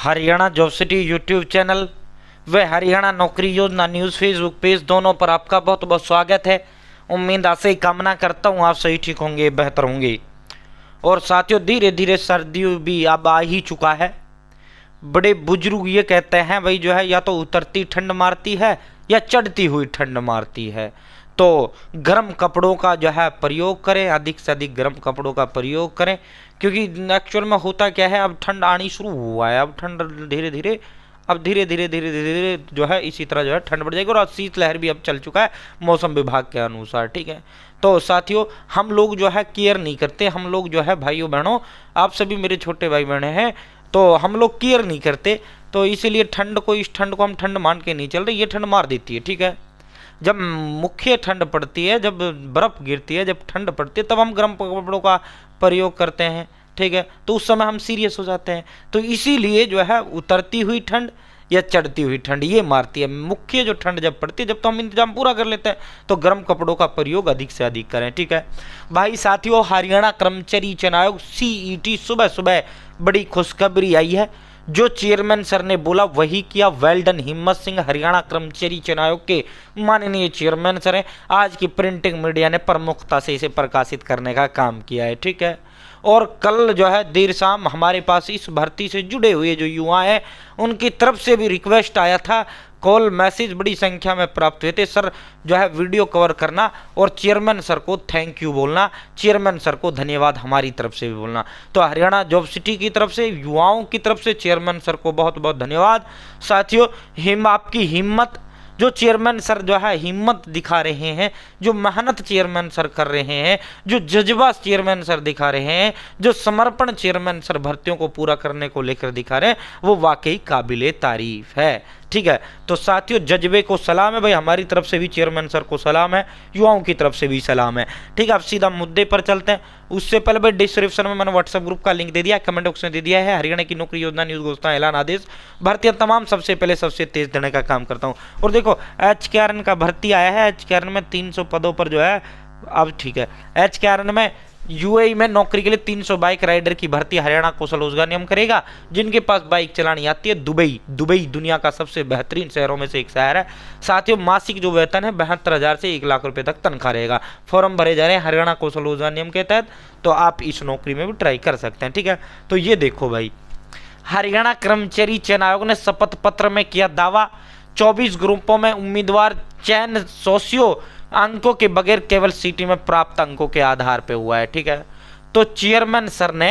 Haryana job city YouTube channel व हरियाणा नौकरी योजना न्यूज़ फेसबुक पेज दोनों पर आपका बहुत बहुत स्वागत है। उम्मीद आशा ही कामना करता हूँ आप सही ठीक होंगे, बेहतर होंगे। और साथियों, धीरे धीरे सर्दियों भी अब आ ही चुका है। बड़े बुजुर्ग ये कहते हैं भाई जो है या तो उतरती ठंड मारती है या चढ़ती हुई ठंड मारती है। तो गर्म कपड़ों का जो है प्रयोग करें, अधिक से अधिक गर्म कपड़ों का प्रयोग करें, क्योंकि एक्चुअल में होता क्या है, अब ठंड आनी शुरू हुआ है। अब ठंड धीरे धीरे धीरे जो है इसी तरह जो है ठंड बढ़ जाएगी। और शीतलहर भी अब चल चुका है मौसम विभाग के अनुसार, ठीक है। तो साथियों, हम लोग जो है केयर नहीं करते। हम लोग जो है भाइयों बहनों, आप सभी मेरे छोटे भाई बहने हैं, तो हम लोग केयर नहीं करते। तो इसीलिए इस ठंड को हम ठंड मान के नहीं चल रहे। ये ठंड मार देती है, ठीक है। जब मुख्य ठंड पड़ती है, जब बर्फ़ गिरती है, जब ठंड पड़ती है, तब हम गर्म कपड़ों का प्रयोग करते हैं, ठीक है। तो उस समय हम सीरियस हो जाते हैं। तो इसीलिए जो है उतरती हुई ठंड या चढ़ती हुई ठंड ये मारती है। मुख्य जो ठंड जब पड़ती है, जब तो हम इंतजाम पूरा कर लेते हैं, तो गर्म कपड़ों का प्रयोग अधिक से अधिक करें, ठीक है भाई। साथियों, हरियाणा कर्मचारी चयन आयोग CET सुबह सुबह बड़ी खुशखबरी आई है। जो चेयरमैन सर ने बोला वही किया। वेल डन हिम्मत सिंह, हरियाणा कर्मचारी चयन आयोग के माननीय चेयरमैन सर हैं। आज की प्रिंटिंग मीडिया ने प्रमुखता से इसे प्रकाशित करने का काम किया है, ठीक है। और कल जो है देर शाम हमारे पास इस भर्ती से जुड़े हुए जो युवा हैं उनकी तरफ से भी रिक्वेस्ट आया था। कॉल मैसेज बड़ी संख्या में प्राप्त हुए थे। सर जो है वीडियो कवर करना और चेयरमैन सर को थैंक यू बोलना, चेयरमैन सर को धन्यवाद हमारी तरफ से भी बोलना। तो हरियाणा जॉब सिटी की तरफ से, युवाओं की तरफ से चेयरमैन सर को बहुत बहुत धन्यवाद। साथियों, आपकी हिम्मत, जो चेयरमैन सर जो है हिम्मत दिखा रहे हैं, जो मेहनत चेयरमैन सर कर रहे हैं, जो जज्बा चेयरमैन सर दिखा रहे हैं, जो समर्पण चेयरमैन सर भर्तियों को पूरा करने को लेकर दिखा रहे हैं, वो वाकई काबिले तारीफ है, ठीक है। तो साथियों, जज्बे को सलाम है भाई, हमारी तरफ से भी चेयरमैन सर को सलाम है, युवाओं की तरफ से भी सलाम है, ठीक है। अब सीधा मुद्दे पर चलते हैं। उससे पहले भाई डिस्क्रिप्शन में मैंने व्हाट्सएप ग्रुप का लिंक दे दिया है, कमेंट बॉक्स में दे दिया है। हरियाणा की नौकरी योजना न्यूज घोषणा ऐलान आदेश भर्तियां तमाम सबसे पहले सबसे तेज देने का काम करता हूँ। और देखो, HKRN का भर्ती आया है। HKRN में 300 पदों पर जो है, अब ठीक है, HKRN में UAE में नौकरी के लिए 300 बाइक राइडर की भर्ती हरियाणा कौशल रोजगार निगम करेगा। जिनके पास बाइक चलानी आती है, दुबई दुनिया का सबसे बेहतरीन शहरों में से एक शहर है। साथियों, मासिक जो वेतन है 72,000 से 1 लाख रुपए तक तनख्वाह रहेगा। फॉर्म भरे जा रहे हैं हरियाणा कौशल रोजगार निगम के तहत, तो आप इस नौकरी में भी ट्राई कर सकते हैं, ठीक है। तो ये देखो भाई, हरियाणा कर्मचारी चयन आयोग ने शपथ पत्र में किया दावा, 24 ग्रुपों में उम्मीदवार चयन 100 अंकों के बगैर केवल सिटी में प्राप्त अंकों के आधार पे हुआ है, ठीक है। तो चेयरमैन सर ने,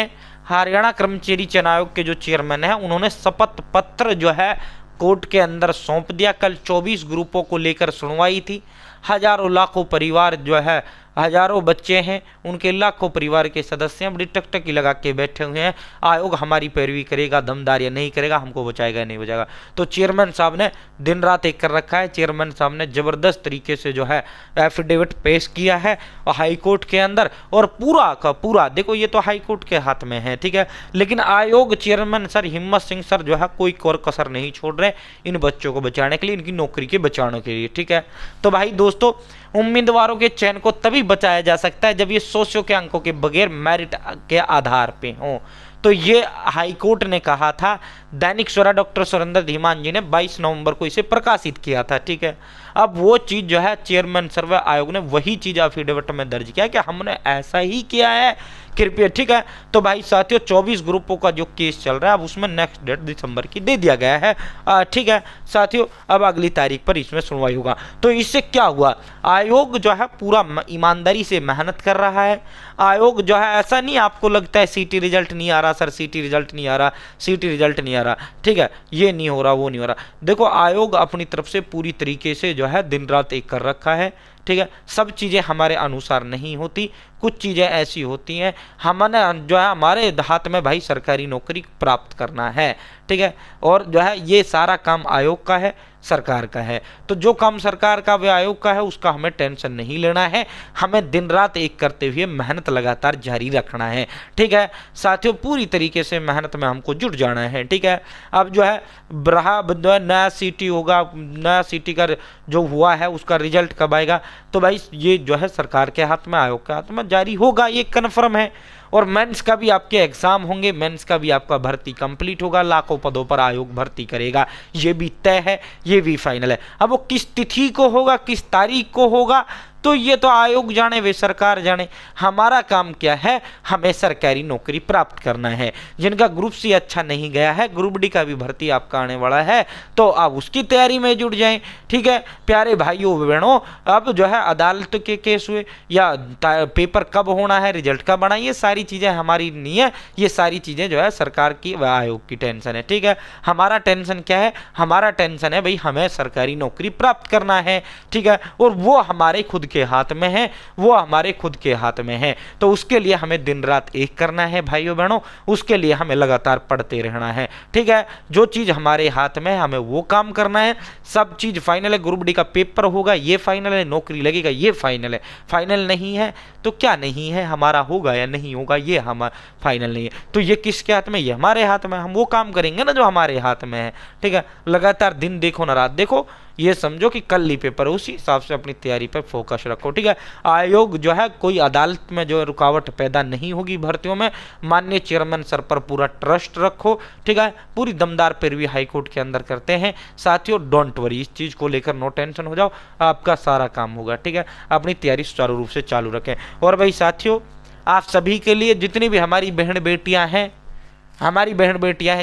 हरियाणा कर्मचारी चयन आयोग के जो चेयरमैन है, उन्होंने शपथ पत्र जो है कोर्ट के अंदर सौंप दिया। कल 24 ग्रुपों को लेकर सुनवाई थी। हजारों लाखों परिवार जो है, हजारों बच्चे हैं, उनके लाखों परिवार के सदस्य हैं, बड़ी टकटकी लगा के बैठे हुए हैं। आयोग हमारी पैरवी करेगा, दमदार या नहीं करेगा, हमको बचाएगा नहीं बचाएगा। तो चेयरमैन साहब ने दिन रात एक कर रखा है। चेयरमैन साहब ने जबरदस्त तरीके से जो है एफिडेविट पेश किया है हाई कोर्ट के अंदर। और पूरा का पूरा देखो, ये तो हाई कोर्ट के हाथ में है, ठीक है, लेकिन आयोग, चेयरमैन सर हिम्मत सिंह सर जो है कोई और कसर नहीं छोड़ रहे इन बच्चों को बचाने के लिए, इनकी नौकरी के बचाने के लिए, ठीक है। तो भाई दोस्तों, उम्मीदवारों के चयन को तभी बचाया जा सकता है जब ये 100 के अंकों के बगैर मेरिट के आधार पे हों। तो ये हाईकोर्ट ने कहा था। दैनिक सवेरा डॉक्टर सुरेंद्र धीमान जी ने 22 नवंबर को इसे प्रकाशित किया था, ठीक है। अब वो चीज़ जो है चेयरमैन सर्वे आयोग ने वही चीज़ एफिडेविट में दर्ज किया कि हमने ऐसा ही किया है, कृपया, ठीक है। तो भाई साथियों, 24 ग्रुपों का जो केस चल रहा है, अब उसमें नेक्स्ट डेट दिसंबर की दे दिया गया है, ठीक है साथियों। अब अगली तारीख पर इसमें सुनवाई होगा। तो इससे क्या हुआ, आयोग जो है पूरा ईमानदारी से मेहनत कर रहा है। आयोग जो है, ऐसा नहीं आपको लगता है सीटी रिजल्ट नहीं आ रहा सर, सीटी रिजल्ट नहीं आ रहा, सीटी रिजल्ट नहीं आ रहा, ठीक है, ये नहीं हो रहा, वो नहीं हो रहा। देखो, आयोग अपनी तरफ से पूरी तरीके से जो है दिन रात एक कर रखा है, ठीक है। सब चीज़ें हमारे अनुसार नहीं होती, कुछ चीज़ें ऐसी होती हैं हमने जो है हमारे हाथ में भाई सरकारी नौकरी प्राप्त करना है, ठीक है। और जो है ये सारा काम आयोग का है, सरकार का है। तो जो काम सरकार का व आयोग का है उसका हमें टेंशन नहीं लेना है, हमें दिन रात एक करते हुए मेहनत लगातार जारी रखना है, ठीक है साथियों। पूरी तरीके से मेहनत में हमको जुट जाना है, ठीक है। अब जो है नया सिटी होगा, नया सिटी का जो हुआ है उसका रिजल्ट कब आएगा, तो भाई ये जो है सरकार के हाथ में, आयोग के हाथ में जारी होगा, ये कन्फर्म है। और मेंस का भी आपके एग्जाम होंगे, मेंस का भी आपका भर्ती कंप्लीट होगा, लाखों पदों पर आयोग भर्ती करेगा, ये भी तय है, ये भी फाइनल है। अब वो किस तिथि को होगा, किस तारीख को होगा, तो ये तो आयोग जाने, वे सरकार जाने। हमारा काम क्या है, हमें सरकारी नौकरी प्राप्त करना है। जिनका ग्रुप सी अच्छा नहीं गया है, ग्रुप डी का भी भर्ती आपका आने वाला है, तो आप उसकी तैयारी में जुट जाएं। ठीक है प्यारे भाइयों बहनों, अब जो है अदालत के केस हुए या पेपर कब होना है, रिजल्ट कब आना, ये सारी चीज़ें हमारी नहीं है, ये सारी चीज़ें जो है सरकार की व आयोग की टेंशन है। ठीक है, हमारा टेंशन क्या है, हमारा टेंशन है भाई हमें सरकारी नौकरी प्राप्त करना है। ठीक है, और वो हमारे खुद के हाथ में है, वो हमारे खुद के हाथ में है। तो उसके लिए हमें दिन रात एक करना है भाइयों बहनों, उसके लिए हमें लगातार पढ़ते रहना है। ठीक है, जो चीज़ हमारे हाथ में है हमें वो काम करना है। सब चीज़ फाइनल है, ग्रुप डी का पेपर होगा ये फाइनल है, नौकरी लगेगा ये फाइनल है। फाइनल नहीं है तो क्या नहीं है, हमारा होगा या नहीं होगा ये हम फाइनल नहीं है। तो ये किसके हाथ में, ये हमारे हाथ में, हम वो काम करेंगे ना जो हमारे हाथ में है। ठीक है, लगातार दिन देखो ना रात देखो, ये समझो कि कल ही पेपर, उसी हिसाब से अपनी तैयारी पर फोकस रखो। ठीक है, आयोग जो है कोई अदालत में जो रुकावट पैदा नहीं होगी भर्तियों में, माननीय चेयरमैन सर पर पूरा ट्रस्ट रखो। ठीक है, पूरी दमदार पैरवी हाईकोर्ट के अंदर करते हैं साथियों, डोंट वरी, इस चीज़ को लेकर नो टेंशन हो जाओ, आपका सारा काम होगा। ठीक है, अपनी तैयारी सुचारू रूप से चालू रखें। और भाई साथियों, आप सभी के लिए जितनी भी हमारी बहन बेटियां हैं,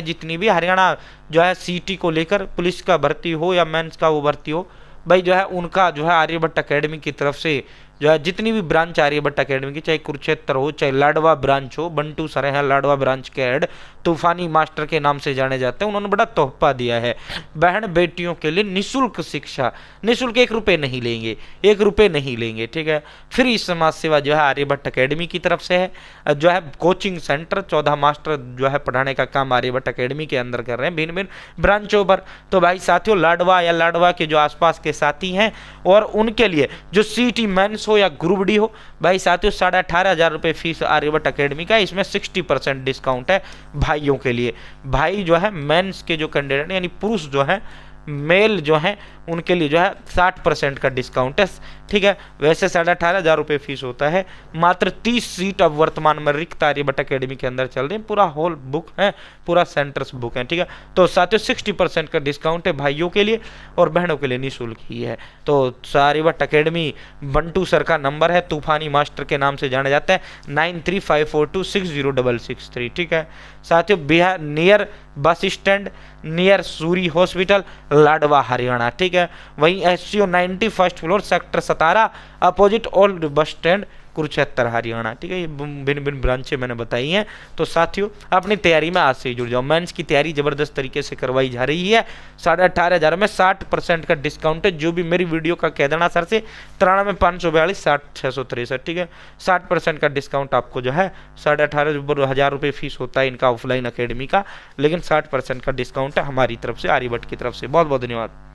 जितनी भी हरियाणा जो है सीटी को लेकर पुलिस का भर्ती हो या मेंस का वो भर्ती हो, भाई जो है उनका जो है आर्यभट्ट एकेडमी की तरफ से जो है जितनी भी ब्रांच आर्यभट्ट एकेडमी की, चाहे कुरुक्षेत्र हो, चाहे लाडवा ब्रांच हो, बंटू सर हैं लाडवा ब्रांच के हेड, तूफानी मास्टर के नाम से जाने जाते हैं, उन्होंने बड़ा तोहफा दिया है बहन बेटियों के लिए, निःशुल्क शिक्षा, निःशुल्क 1 रुपये नहीं लेंगे, 1 रुपये नहीं लेंगे। ठीक है, फ्री समाज सेवा जो है आर्यभट्ट एकेडमी की तरफ से है। जो है कोचिंग सेंटर 14 मास्टर जो है पढ़ाने का काम आर्यभट्ट एकेडमी के अंदर कर रहे हैं भिन्न भिन्न ब्रांचों पर। तो भाई साथियों, लाडवा या लाडवा के जो आसपास के साथी हैं और उनके लिए जो सीटी मेंस हो या ग्रुप डी हो, भाई साथियों 18,500 रुपये फीस आर्यभट्ट एकेडमी का, इसमें 60% डिस्काउंट है भाइयों के लिए। भाई जो है मेंस के जो कैंडिडेट यानी पुरुष जो है, मेल जो है, उनके लिए जो है 60% का डिस्काउंट है। ठीक है, वैसे 18,500 रुपये फीस होता है, मात्र 30 सीट अब वर्तमान में रिक्त आर्यभट्ट एकेडमी के अंदर चल रही है, पूरा हॉल बुक है, पूरा सेंटर्स बुक है। ठीक है, तो साथियों 60% का डिस्काउंट है भाइयों के लिए, और बहनों के लिए निःशुल्क ही है। तो आर्यभट्ट एकेडमी, बंटू सर का नंबर है, तूफानी मास्टर के नाम से जाने जाता है, 9354260663। ठीक है साथियों, Bihar near bus stand, near Suri hospital, Ladwa Haryana. ठीक है, वहीं SCO 90 first floor, sector 17, opposite old bus stand, Kurukshetra Haryana. ठीक है, ये भिन्न भिन्न ब्रांचें मैंने बताई हैं। तो साथियों अपनी तैयारी में आज से ही जुड़ जाओ, मेंस की तैयारी जबरदस्त तरीके से करवाई जा रही है। 18,500 में 60% का डिस्काउंट है, जो भी मेरी वीडियो का कह देना सर से, 93,542 60,663। ठीक है, 60% का डिस्काउंट आपको जो है 18,500 रुपये फीस होता है इनका ऑफलाइन अकेडमी का, लेकिन 60% का डिस्काउंट है हमारी तरफ से, आर्यभट्ट की तरफ से। बहुत बहुत धन्यवाद।